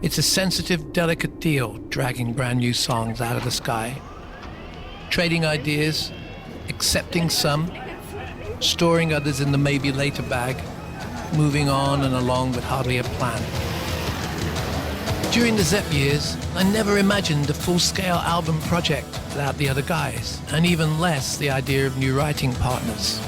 It's a sensitive, delicate deal, dragging brand new songs out of the sky. Trading ideas, accepting some, storing others in the maybe later bag, moving on and along with hardly a plan. During the Zepp years, I never imagined a full-scale album project without the other guys, and even less the idea of new writing partners.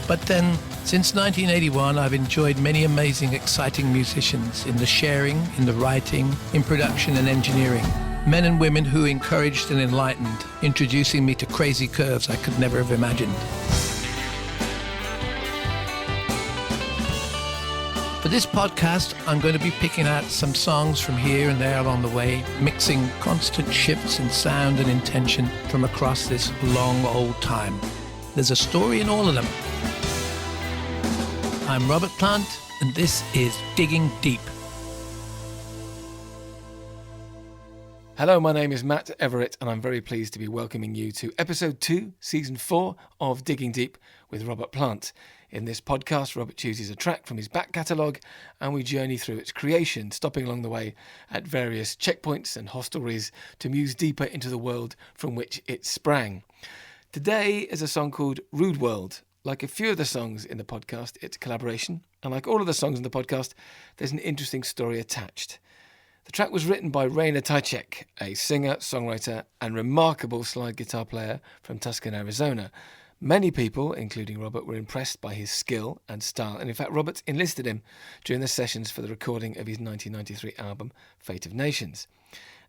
But then, since 1981, I've enjoyed many amazing, exciting musicians in the sharing, in the writing, in production and engineering. Men and women who encouraged and enlightened, introducing me to crazy curves I could never have imagined. For this podcast, I'm going to be picking out some songs from here and there along the way, mixing constant shifts in sound and intention from across this long old time. There's a story in all of them. I'm Robert Plant, and this is Digging Deep. Hello, my name is Matt Everett, and I'm very pleased to be welcoming you to Episode 2, Season 4 of Digging Deep with Robert Plant. In this podcast, Robert chooses a track from his back catalogue, and we journey through its creation, stopping along the way at various checkpoints and hostelries to muse deeper into the world from which it sprang. Today is a song called Rude World. Like a few of the songs in the podcast, it's a collaboration, and like all of the songs in the podcast, there's an interesting story attached. The track was written by Ptacek, a singer, songwriter, and remarkable slide guitar player from Tucson, Arizona. Many people, including Robert, were impressed by his skill and style, and in fact Robert enlisted him during the sessions for the recording of his 1993 album, Fate of Nations.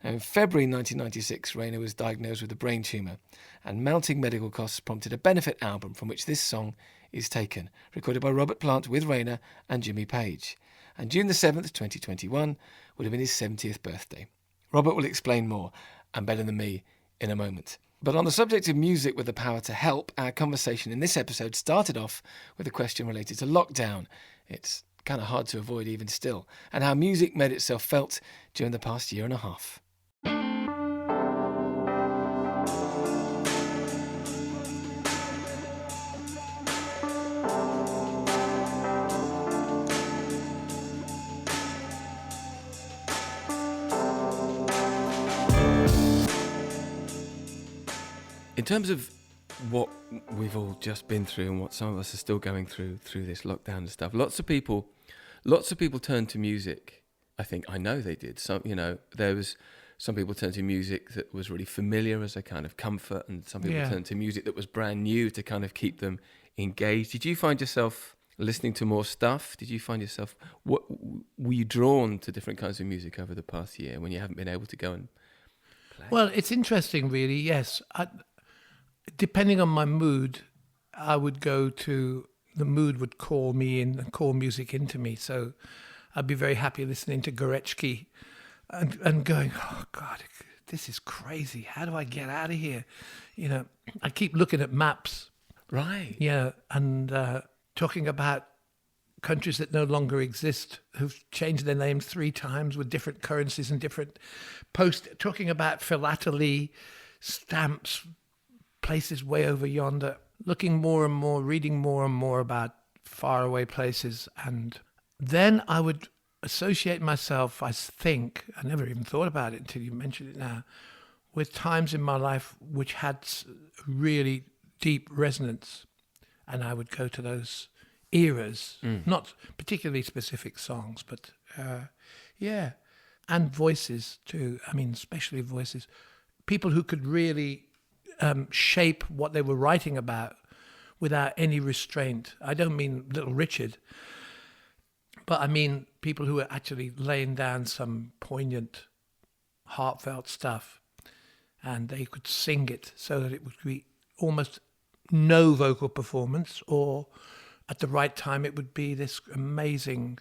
Now, in February 1996, Rainer was diagnosed with a brain tumour, and mounting medical costs prompted a benefit album from which this song is taken, recorded by Robert Plant with Rainer and Jimmy Page. And June the 7th, 2021, would have been his 70th birthday. Robert will explain more, and better than me, in a moment. But on the subject of music with the power to help, our conversation in this episode started off with a question related to lockdown. It's kind of hard to avoid even still, and how music made itself felt during the past year and a half. In terms of what we've all just been through and what some of us are still going through this lockdown and stuff, lots of people turned to music. I know they did. There was some people turned to music that was really familiar as a kind of comfort, and some people turned to music that was brand new to kind of keep them engaged. Did you find yourself listening to more stuff? Did you find yourself, were you drawn to different kinds of music over the past year when you haven't been able to go and play? Well, it's interesting, really, yes. Depending on my mood, I would go to, the mood would call me in and call music into me. So I'd be very happy listening to Goretzky and going, oh God, this is crazy. How do I get out of here? I keep looking at maps. Right. And talking about countries that no longer exist, who've changed their names 3 times with different currencies and different talking about philately, stamps, places way over yonder, looking more and more, reading more and more about faraway places. And then I would associate myself, I think, I never even thought about it until you mentioned it now, with times in my life which had really deep resonance. And I would go to those eras, not particularly specific songs, but and voices too. Especially voices. People who could really shape what they were writing about without any restraint. I don't mean Little Richard, but I mean people who are actually laying down some poignant, heartfelt stuff, and they could sing it so that it would be almost no vocal performance, or at the right time it would be this amazing,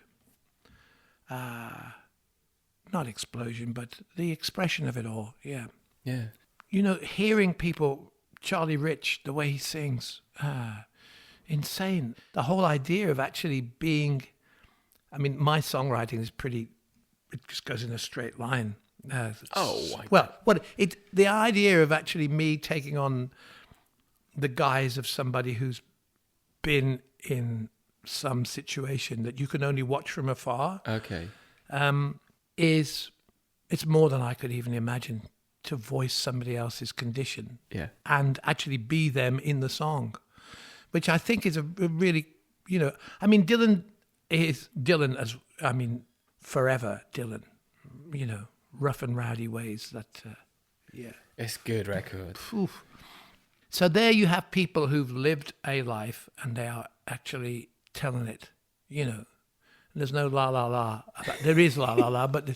not explosion, but the expression of it all. Yeah. Hearing people, Charlie Rich, the way he sings, insane. The whole idea of actually being, my songwriting is it just goes in a straight line. The idea of actually me taking on the guise of somebody who's been in some situation that you can only watch from afar. Okay. it's more than I could even imagine to voice somebody else's condition and actually be them in the song, which I think is a really, I mean, Dylan forever Dylan, rough and rowdy ways that, It's a good record. Oof. So there you have people who've lived a life and they are actually telling it, And there's no la la la. There is la la la, but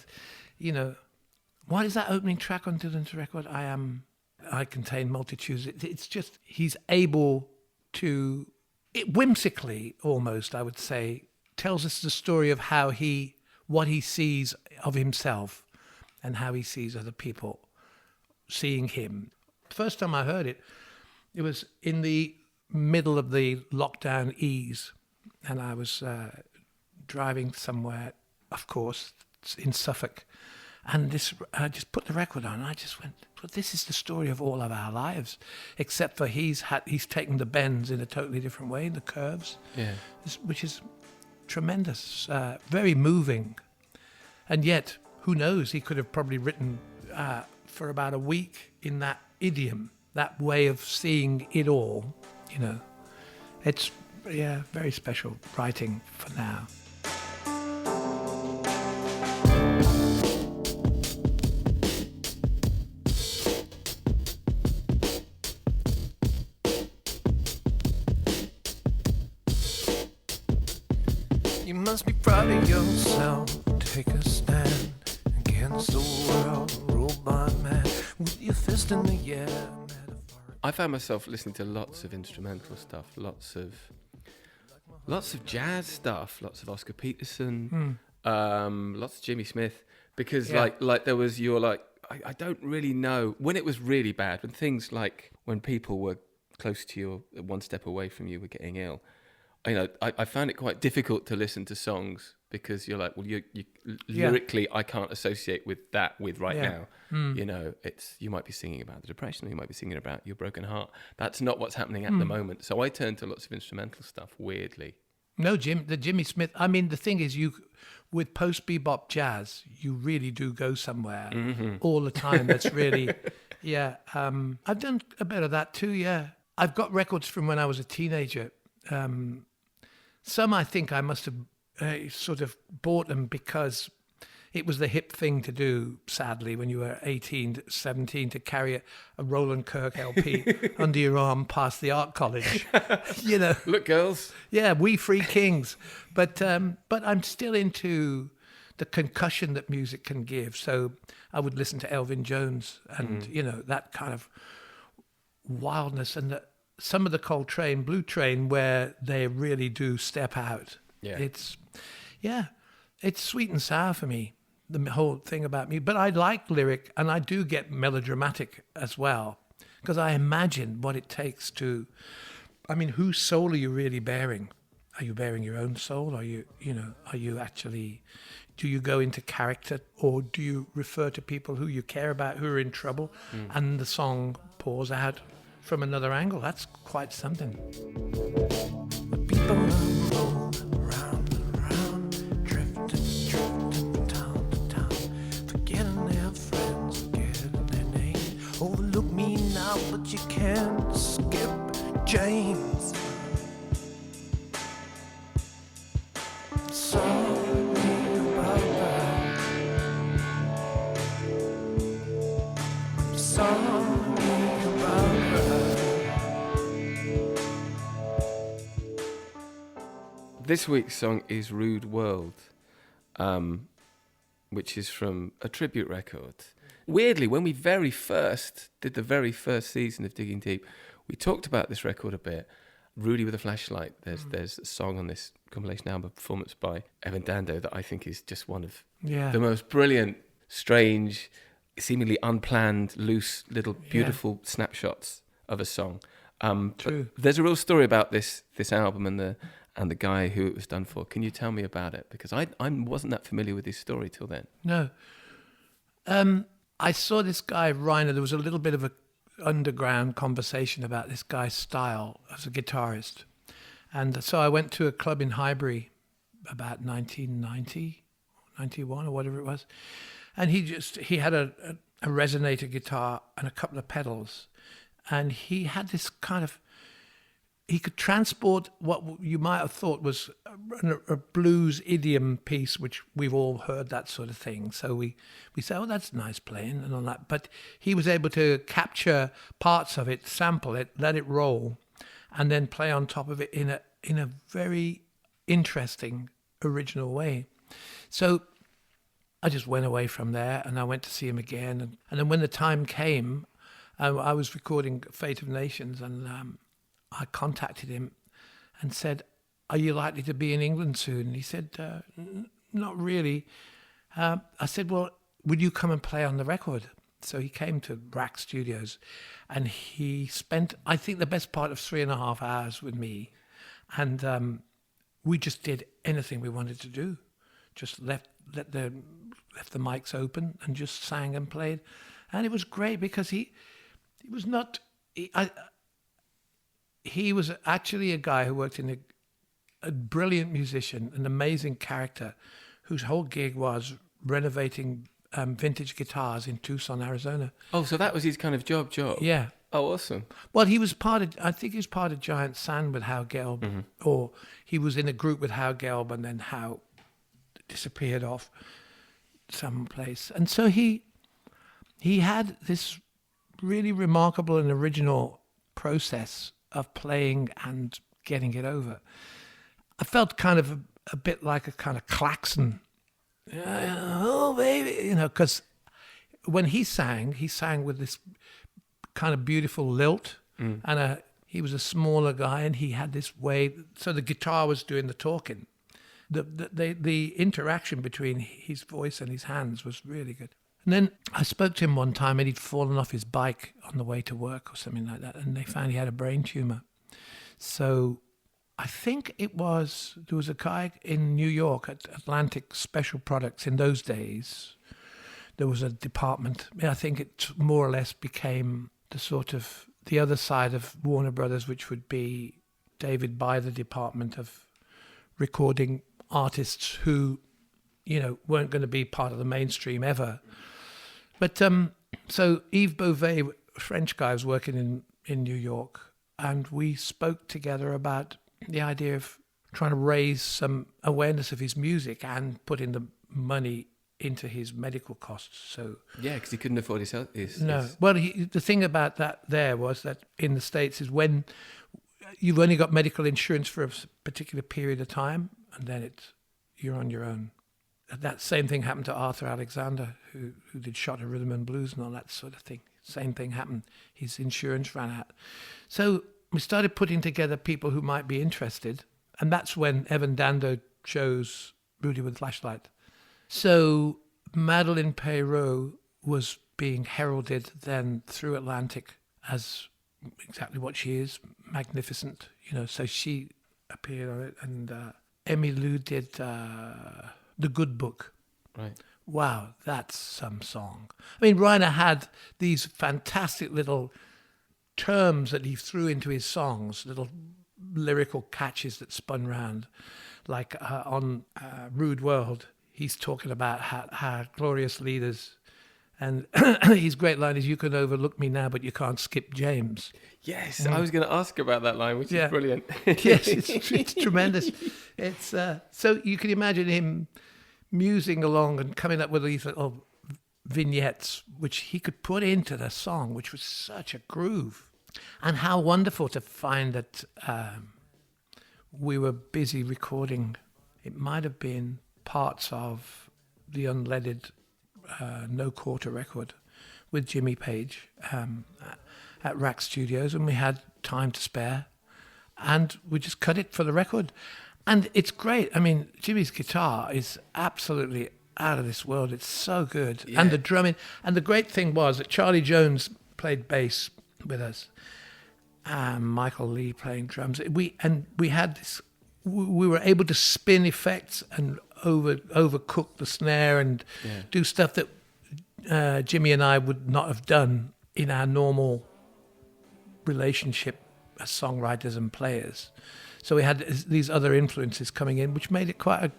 what is that opening track on Dylan's record? I contain multitudes. It's just he's able to, whimsically almost, I would say, tells us the story of what he sees of himself and how he sees other people seeing him. First time I heard it, it was in the middle of the lockdown ease, and I was driving somewhere, of course, in Suffolk, and I just put the record on, and I just went, well, this is the story of all of our lives, except for he's taken the bends in a totally different way, the curves, which is tremendous, very moving. And yet, who knows, he could have probably written for about a week in that idiom, that way of seeing it all, It's, very special writing for now. You must be proud of yourself. Take a stand against the world, robot man, with your fist in the air. I found myself listening to lots of instrumental stuff, lots of jazz stuff, lots of Oscar Peterson, lots of Jimmy Smith, because like there was I don't really know when it was really bad, when people were close to you, or one step away from you, were getting ill. I found it quite difficult to listen to songs because you're like, well, you lyrically, I can't associate with right now. You might be singing about the depression, or you might be singing about your broken heart. That's not what's happening at the moment. So I turned to lots of instrumental stuff, weirdly. No, the Jimmy Smith. I mean, the thing is, with post bebop jazz, you really do go somewhere all the time. That's really, I've done a bit of that too. Yeah, I've got records from when I was a teenager. Some I think I must have sort of bought them because it was the hip thing to do, sadly, when you were 18, 17, to carry a Roland Kirk LP under your arm past the art college. Look, girls. Yeah, we free kings. But I'm still into the concussion that music can give. So I would listen to Elvin Jones and, that kind of wildness, and some of the Coltrane, Blue Train, where they really do step out. Yeah. It's sweet and sour for me, the whole thing about me. But I like lyric, and I do get melodramatic as well, because I imagine what it takes to, whose soul are you really bearing? Are you bearing your own soul? Are you actually, do you go into character, or do you refer to people who you care about who are in trouble, and the song pours out from another angle? That's quite something. The people roll round and round, drifting town to town, forgetting their friends, forgetting their names. Overlook me now, but you can't skip James. Sorry about that. Sorry. This week's song is Rude World, which is from a tribute record. Weirdly, when we very first did the very first season of Digging Deep, we talked about this record a bit. Rudy with a Flashlight. There's a song on this compilation album, performance by Evan Dando, that I think is just one of the most brilliant, strange, seemingly unplanned, loose, little beautiful snapshots of a song. True. There's a real story about this album and the guy who it was done for. Can you tell me about it? Because I wasn't that familiar with his story till then. No. I saw this guy, Reiner. There was a little bit of an underground conversation about this guy's style as a guitarist. And so I went to a club in Highbury about 1990, 91 or whatever it was. And he had a resonator guitar and a couple of pedals. And he had this kind of, he could transport what you might have thought was a blues idiom piece, which we've all heard, that sort of thing. So we say, oh, that's nice playing and all that. But he was able to capture parts of it, sample it, let it roll, and then play on top of it in a very interesting, original way. So I just went away from there, and I went to see him again. And then when the time came, I was recording Fate of Nations, and I contacted him and said, are you likely to be in England soon? And he said, not really. I said, well, would you come and play on the record? So he came to Rack Studios, and he spent, I think, the best part of 3.5 hours with me. And we just did anything we wanted to do. Just left the mics open and just sang and played. And it was great because he was not... He was actually a guy who worked in a brilliant musician, an amazing character, whose whole gig was renovating vintage guitars in Tucson, Arizona. Oh, so that was his kind of job? Yeah. Oh, awesome. Well, I think he was part of Giant Sand with Hal Gelb, or he was in a group with Hal Gelb, and then Hal disappeared off someplace. And so he had this really remarkable and original process of playing and getting it over. I felt kind of a bit like a kind of klaxon. Oh, baby, because when he sang with this kind of beautiful lilt, and he was a smaller guy, and he had this way, so the guitar was doing the talking. The interaction between his voice and his hands was really good. And then I spoke to him one time, and he'd fallen off his bike on the way to work or something like that, and they found he had a brain tumor. So I think there was a guy in New York at Atlantic Special Products in those days. There was a department. I think it more or less became the sort of the other side of Warner Brothers, which would be David Byther department of recording artists who, weren't going to be part of the mainstream ever. But so Yves Beauvais, a French guy, was working in New York, and we spoke together about the idea of trying to raise some awareness of his music and putting the money into his medical costs. So yeah, because he couldn't afford his no. Well, the thing about that there was that in the States is when you've only got medical insurance for a particular period of time, and then you're on your own. That same thing happened to Arthur Alexander, who did Shot of Rhythm and Blues and all that sort of thing. Same thing happened. His insurance ran out. So we started putting together people who might be interested, and that's when Evan Dando chose Rudy with Flashlight. So Madeleine Peyroux was being heralded then through Atlantic as exactly what she is, magnificent. So she appeared on it, and Emmylou did The Good Book. Right. Wow, that's some song. I mean, Reiner had these fantastic little terms that he threw into his songs, little lyrical catches that spun round. Like on Rude World, he's talking about how glorious leaders, and his great line is, you can overlook me now, but you can't skip James. Yes, I was going to ask about that line, which is brilliant. Yes, it's tremendous. It's so you can imagine him musing along and coming up with these little vignettes which he could put into the song, which was such a groove. And how wonderful to find that we were busy recording. It might have been parts of the unleaded No Quarter record with Jimmy Page at Rack Studios, and we had time to spare, and we just cut it for the record. And it's great. I mean, Jimmy's guitar is absolutely out of this world. It's so good. Yeah. And the drumming. And the great thing was that Charlie Jones played bass with us. Michael Lee playing drums. We had this. We were able to spin effects and overcook the snare and do stuff that Jimmy and I would not have done in our normal relationship as songwriters and players. So we had these other influences coming in, which made it quite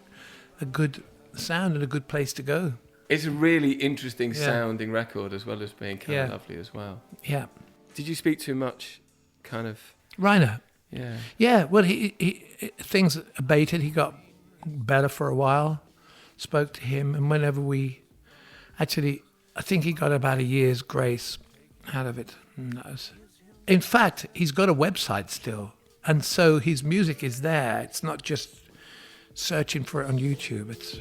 a good sound and a good place to go. It's a really interesting sounding record, as well as being kind of Yeah. lovely as well. Yeah. Did you speak to him much? Kind of. Reiner. Yeah. Yeah, well, he things abated. He got better for a while. Spoke to him, and whenever I think he got about a year's grace out of it. And in fact, he's got a website still, and so his music is there. It's not just searching for it on YouTube. It's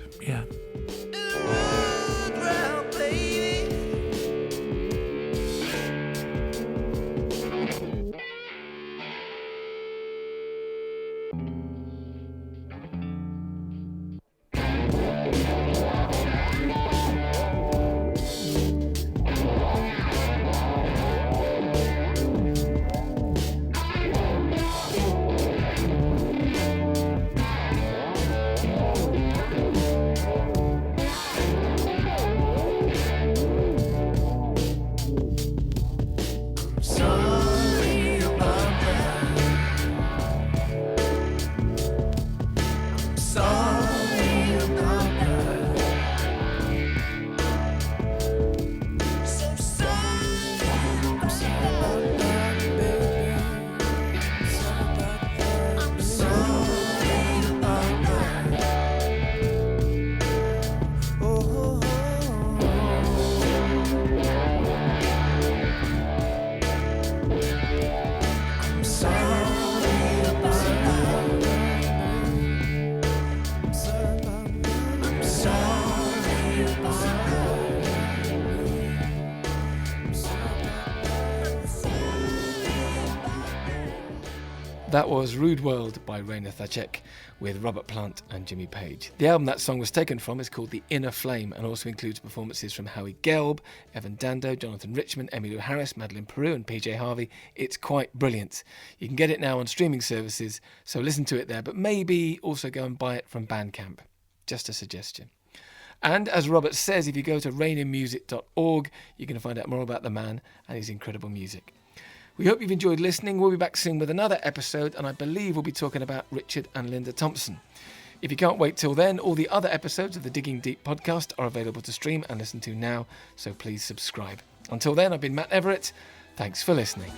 That was Rude World by Rainer Ptacek with Robert Plant and Jimmy Page. The album that song was taken from is called The Inner Flame and also includes performances from Howie Gelb, Evan Dando, Jonathan Richman, Emmylou Harris, Madeleine Peyroux and PJ Harvey. It's quite brilliant. You can get it now on streaming services, so listen to it there, but maybe also go and buy it from Bandcamp. Just a suggestion. And as Robert says, if you go to rainermusic.org, you can find out more about the man and his incredible music. We hope you've enjoyed listening. We'll be back soon with another episode, and I believe we'll be talking about Richard and Linda Thompson. If you can't wait till then, all the other episodes of the Digging Deep podcast are available to stream and listen to now, so please subscribe. Until then, I've been Matt Everett. Thanks for listening.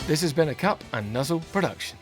This has been a Cup and Nuzzle production.